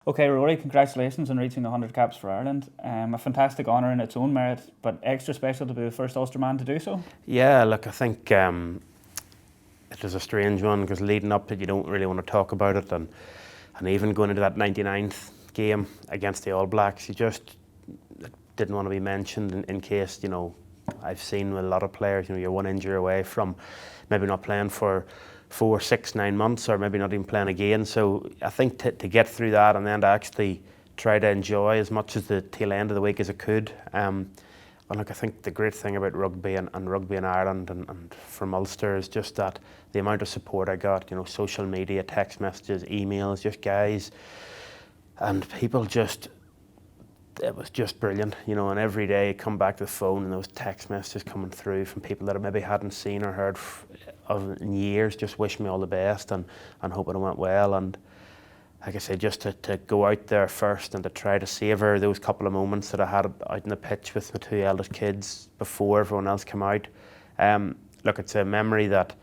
Okay, Rory, congratulations on reaching 100 caps for Ireland. A fantastic honour in its own merit, but extra special to be the first Ulster man to do so. Yeah, look, I think it was a strange one because leading up to it, you don't really want to talk about it, and even going into that 99th game against the All Blacks, you just didn't want to be mentioned in case, I've seen with a lot of players, you're one injury away from maybe not playing for 4, 6, 9 months, or maybe not even playing again. So I think to get through that and then to actually try to enjoy as much as the tail end of the week as I could. And look, I think the great thing about rugby and rugby in Ireland and from Ulster is just that the amount of support I got, social media, text messages, emails, just guys and people it was just brilliant, and every day come back to the phone and those text messages coming through from people that I maybe hadn't seen or heard of in years, just wishing me all the best and hoping it went well. And like I said, just to go out there first and to try to savour those couple of moments that I had out in the pitch with my 2 eldest kids before everyone else came out. Look, it's a memory that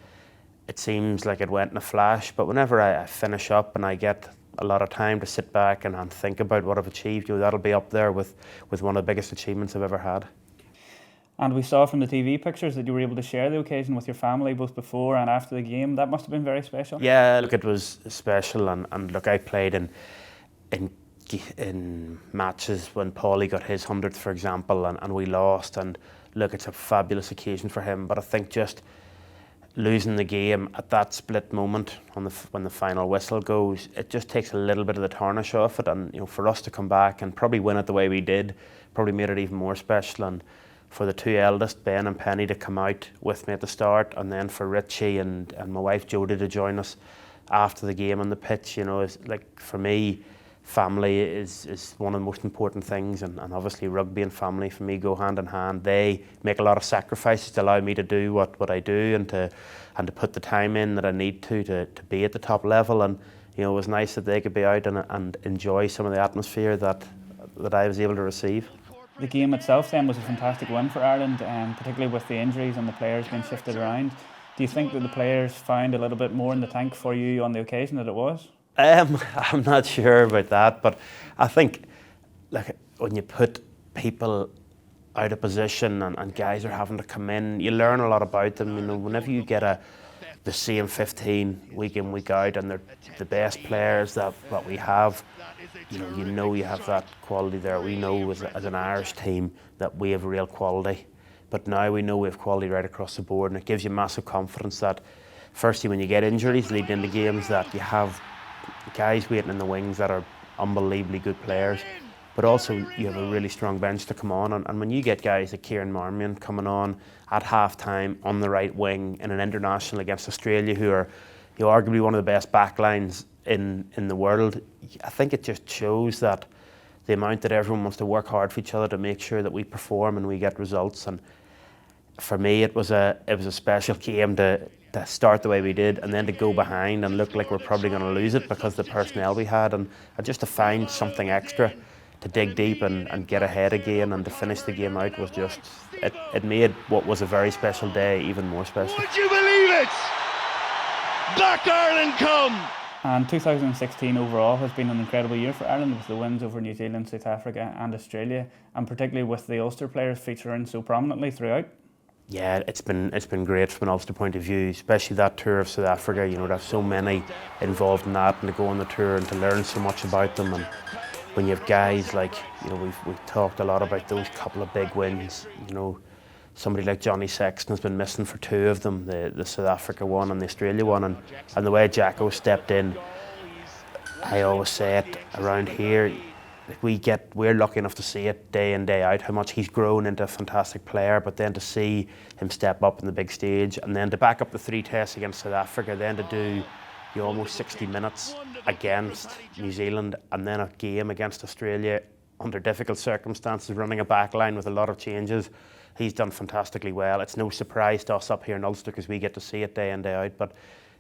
it seems like it went in a flash, but whenever I finish up and I get a lot of time to sit back and think about what I've achieved, that'll be up there with one of the biggest achievements I've ever had. And we saw from the TV pictures that you were able to share the occasion with your family both before and after the game. That must have been very special. Yeah, look, it was special, and look, I played in matches when Paulie got his 100th, for example, and we lost, and look, it's a fabulous occasion for him, but I think just losing the game at that split moment when the final whistle goes, it just takes a little bit of the tarnish off it, and for us to come back and probably win it the way we did probably made it even more special. And for the 2 eldest, Ben and Penny, to come out with me at the start, and then for Richie and my wife Jodie to join us after the game on the pitch, is like, for me, family is one of the most important things, and obviously rugby and family for me go hand in hand. They make a lot of sacrifices to allow me to do what I do and to put the time in that I need to be at the top level. And it was nice that they could be out and enjoy some of the atmosphere that I was able to receive. The game itself then was a fantastic win for Ireland, particularly with the injuries and the players being shifted around. Do you think that the players found a little bit more in the tank for you on the occasion that it was? I'm not sure about that, but I think when you put people out of position and guys are having to come in, you learn a lot about them. Whenever you get the same 15 week in, week out, and they're the best players that we have, you have that quality there. We know as an Irish team that we have real quality, but now we know we have quality right across the board, and it gives you massive confidence that, firstly, when you get injuries leading into games, that you have guys waiting in the wings that are unbelievably good players, but also you have a really strong bench to come on. And when you get guys like Kieran Marmion coming on at half-time on the right wing in an international against Australia, who are arguably one of the best backlines in the world, I think it just shows that the amount that everyone wants to work hard for each other to make sure that we perform and we get results. And for me, it was a special game to start the way we did, and then to go behind and look like we're probably going to lose it because of the personnel we had, and just to find something extra to dig deep and get ahead again and to finish the game out was just, it made what was a very special day even more special. Would you believe it? Back Ireland come! And 2016 overall has been an incredible year for Ireland, with the wins over New Zealand, South Africa and Australia, and particularly with the Ulster players featuring so prominently throughout. Yeah, it's been great from an Ulster point of view, especially that tour of South Africa. To have so many involved in that, and to go on the tour and to learn so much about them. And when you have guys like, we've talked a lot about those couple of big wins. Somebody like Johnny Sexton has been missing for 2 of them, the South Africa one and the Australia one, and the way Jacko stepped in, I always say it around here, we're lucky enough to see it day in, day out, how much he's grown into a fantastic player, but then to see him step up in the big stage, and then to back up the 3 tests against South Africa, then to do almost 60 minutes against New Zealand, and then a game against Australia under difficult circumstances, running a back line with a lot of changes. He's done fantastically well. It's no surprise to us up here in Ulster because we get to see it day in, day out, but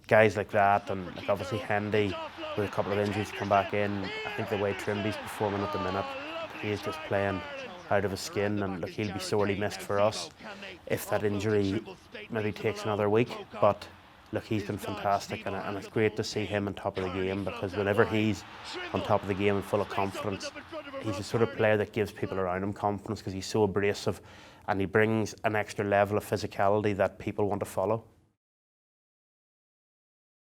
guys like that, and obviously Hendy with a couple of injuries come back in. I think the way Trimby's performing at the minute, he is just playing out of his skin, and look, he'll be sorely missed for us if that injury maybe takes another week. But look, he's been fantastic, and it's great to see him on top of the game, because whenever he's on top of the game and full of confidence, he's the sort of player that gives people around him confidence, because he's so abrasive and he brings an extra level of physicality that people want to follow.